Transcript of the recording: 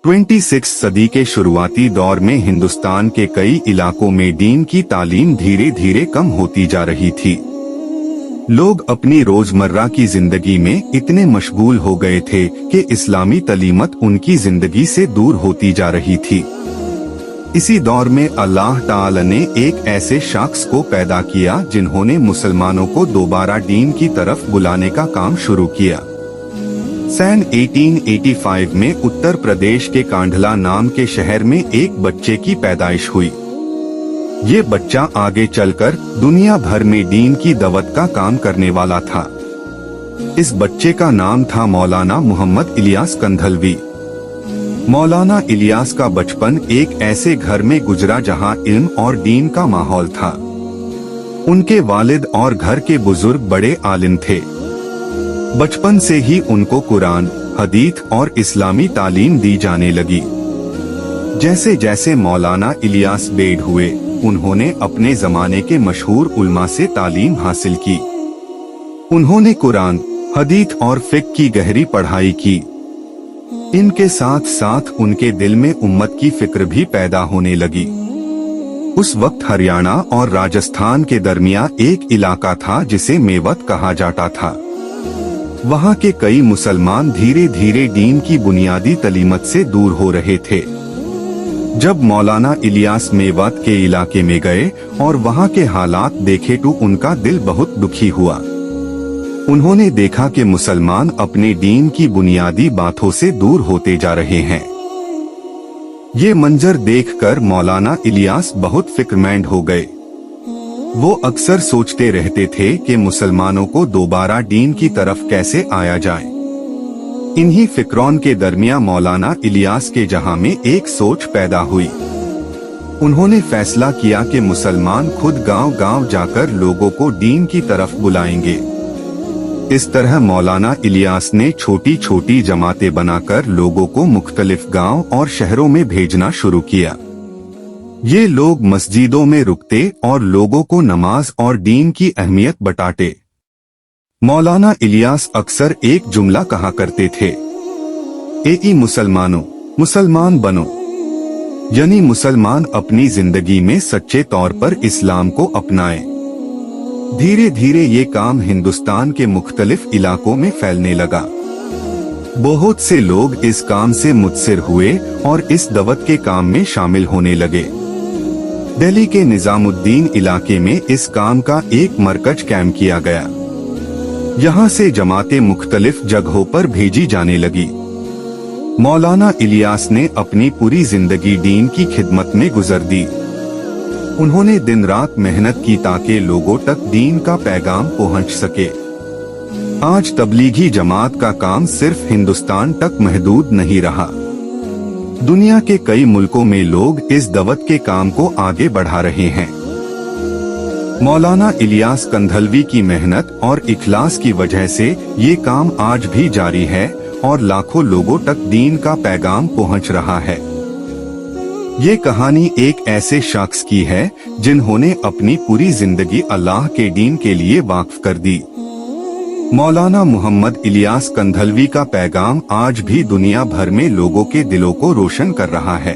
26 सदी के शुरुआती दौर में हिंदुस्तान के कई इलाकों में दीन की तालीम धीरे धीरे कम होती जा रही थी। लोग अपनी रोजमर्रा की जिंदगी में इतने मशगूल हो गए थे कि इस्लामी तालीमत उनकी जिंदगी से दूर होती जा रही थी। इसी दौर में अल्लाह ताला ने एक ऐसे शख्स को पैदा किया जिन्होंने मुसलमानों को दोबारा दीन की तरफ बुलाने का काम शुरू किया। सन 1885 में उत्तर प्रदेश के कांडला नाम के शहर में एक बच्चे की पैदाइश हुई। ये बच्चा आगे चलकर दुनिया भर में दीन की दवत का काम करने वाला था। इस बच्चे का नाम था मौलाना मोहम्मद इलियास कंधलवी। मौलाना इलियास का बचपन एक ऐसे घर में गुजरा जहां इल्म और दीन का माहौल था। उनके वालिद और घर के बुजुर्ग बड़े आलिम थे। बचपन से ही उनको कुरान, हदीस और इस्लामी तालीम दी जाने लगी। जैसे जैसे मौलाना इलियास बेड हुए, उन्होंने अपने जमाने के मशहूर उलमा से तालीम हासिल की। उन्होंने कुरान, हदीस और फिक्र की गहरी पढ़ाई की। इनके साथ साथ उनके दिल में उम्मत की फिक्र भी पैदा होने लगी। उस वक्त हरियाणा और राजस्थान के दरमिया एक इलाका था जिसे मेवत कहा जाता था। वहाँ के कई मुसलमान धीरे धीरे दीन की बुनियादी तालीमत से दूर हो रहे थे। जब मौलाना इलियास मेवात के इलाके में गए और वहाँ के हालात देखे तो उनका दिल बहुत दुखी हुआ। उन्होंने देखा कि मुसलमान अपने दीन की बुनियादी बातों से दूर होते जा रहे हैं। ये मंजर देखकर मौलाना इलियास बहुत फिक्रमंद हो गए। वो अक्सर सोचते रहते थे कि मुसलमानों को दोबारा दीन की तरफ कैसे आया जाए। इन्हीं फिक्रों के दरमिया मौलाना इलियास के जहां में एक सोच पैदा हुई। उन्होंने फैसला किया कि मुसलमान खुद गांव-गांव जाकर लोगों को दीन की तरफ बुलाएंगे। इस तरह मौलाना इलियास ने छोटी छोटी जमातें बनाकर लोगों को मुख्तलिफ गांव और शहरों में भेजना शुरू किया। ये लोग मस्जिदों में रुकते और लोगों को नमाज और दीन की अहमियत बताते। मौलाना इलियास अक्सर एक जुमला कहा करते थे, ए मुसलमानों, मुसलमान बनो। यानी मुसलमान अपनी जिंदगी में सच्चे तौर पर इस्लाम को अपनाएं। धीरे धीरे ये काम हिंदुस्तान के मुख्तलिफ इलाकों में फैलने लगा। बहुत से लोग इस काम से मुत्सिर हुए और इस दवत के काम में शामिल होने लगे। दिल्ली के निजामुद्दीन इलाके में इस काम का एक मरकज कायम किया गया। यहाँ से जमातें मुख्तलिफ जगहों पर भेजी जाने लगी। मौलाना इलियास ने अपनी पूरी जिंदगी दीन की खिदमत में गुजार दी। उन्होंने दिन रात मेहनत की ताकि लोगों तक दीन का पैगाम पहुँच सके। आज तबलीगी जमात का काम सिर्फ हिंदुस्तान तक महदूद नहीं रहा। दुनिया के कई मुल्कों में लोग इस दवत के काम को आगे बढ़ा रहे हैं। मौलाना इलियास कंधलवी की मेहनत और इखलास की वजह से ये काम आज भी जारी है और लाखों लोगों तक दीन का पैगाम पहुंच रहा है। ये कहानी एक ऐसे शख्स की है जिन्होंने अपनी पूरी जिंदगी अल्लाह के दीन के लिए वक्फ कर दी। मौलाना मोहम्मद इलियास कंधलवी का पैगाम आज भी दुनिया भर में लोगों के दिलों को रोशन कर रहा है।